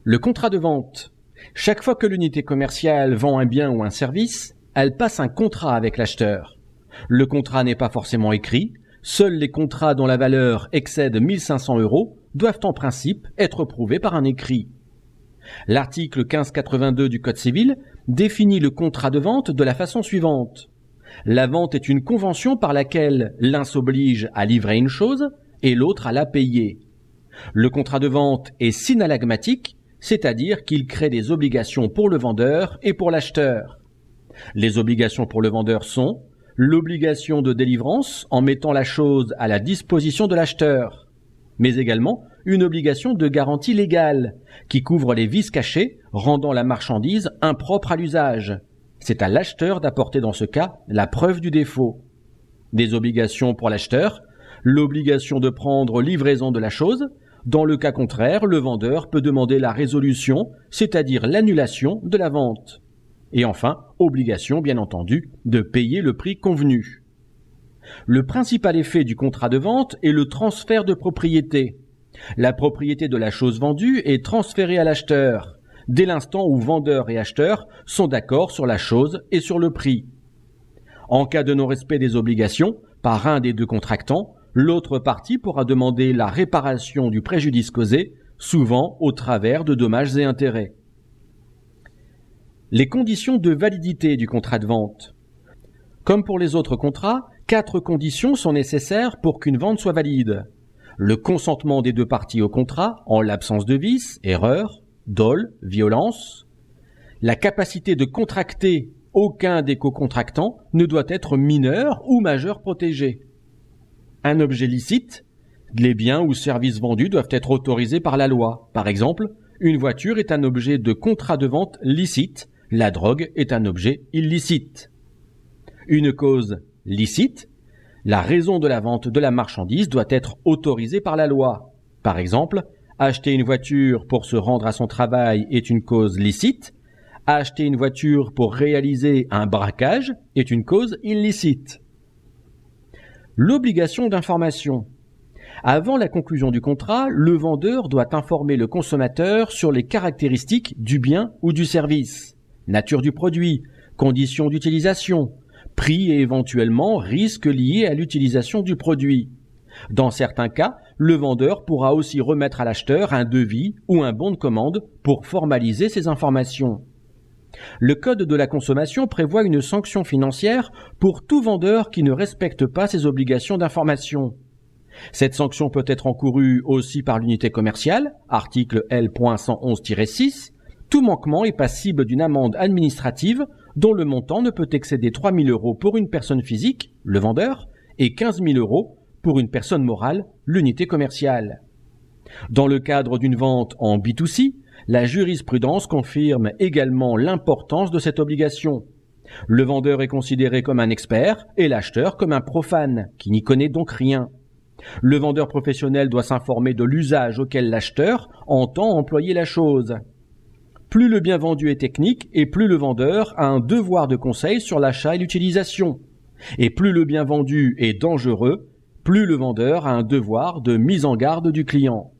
Le contrat de vente. Chaque fois que l'unité commerciale vend un bien ou un service, elle passe un contrat avec l'acheteur. Le contrat n'est pas forcément écrit. Seuls les contrats dont la valeur excède 1 500 € doivent en principe être prouvés par un écrit. L'article 1582 du Code civil définit le contrat de vente de la façon suivante. La vente est une convention par laquelle l'un s'oblige à livrer une chose et l'autre à la payer. Le contrat de vente est synallagmatique, c'est-à-dire qu'il crée des obligations pour le vendeur et pour l'acheteur. Les obligations pour le vendeur sont l'obligation de délivrance en mettant la chose à la disposition de l'acheteur, mais également une obligation de garantie légale qui couvre les vices cachés rendant la marchandise impropre à l'usage. C'est à l'acheteur d'apporter dans ce cas la preuve du défaut. Des obligations pour l'acheteur, l'obligation de prendre livraison de la chose. Dans le cas contraire, le vendeur peut demander la résolution, c'est-à-dire l'annulation de la vente. Et enfin, obligation, bien entendu, de payer le prix convenu. Le principal effet du contrat de vente est le transfert de propriété. La propriété de la chose vendue est transférée à l'acheteur, dès l'instant où vendeur et acheteur sont d'accord sur la chose et sur le prix. En cas de non-respect des obligations par un des deux contractants, l'autre partie pourra demander la réparation du préjudice causé, souvent au travers de dommages et intérêts. Les conditions de validité du contrat de vente. Comme pour les autres contrats, 4 conditions sont nécessaires pour qu'une vente soit valide. Le consentement des deux parties au contrat, en l'absence de vice, erreur, dol, violence. La capacité de contracter, aucun des co-contractants ne doit être mineur ou majeur protégé. Un objet licite, les biens ou services vendus doivent être autorisés par la loi. Par exemple, une voiture est un objet de contrat de vente licite, la drogue est un objet illicite. Une cause licite, la raison de la vente de la marchandise doit être autorisée par la loi. Par exemple, acheter une voiture pour se rendre à son travail est une cause licite, acheter une voiture pour réaliser un braquage est une cause illicite. L'obligation d'information. Avant la conclusion du contrat, le vendeur doit informer le consommateur sur les caractéristiques du bien ou du service, nature du produit, conditions d'utilisation, prix et éventuellement risques liés à l'utilisation du produit. Dans certains cas, le vendeur pourra aussi remettre à l'acheteur un devis ou un bon de commande pour formaliser ces informations. Le Code de la consommation prévoit une sanction financière pour tout vendeur qui ne respecte pas ses obligations d'information. Cette sanction peut être encourue aussi par l'unité commerciale, article L.111-6. Tout manquement est passible d'une amende administrative dont le montant ne peut excéder 3 000 € pour une personne physique, le vendeur, et 15 000 € pour une personne morale, l'unité commerciale. Dans le cadre d'une vente en B2C, la jurisprudence confirme également l'importance de cette obligation. Le vendeur est considéré comme un expert et l'acheteur comme un profane, qui n'y connaît donc rien. Le vendeur professionnel doit s'informer de l'usage auquel l'acheteur entend employer la chose. Plus le bien vendu est technique et plus le vendeur a un devoir de conseil sur l'achat et l'utilisation. Et plus le bien vendu est dangereux, plus le vendeur a un devoir de mise en garde du client.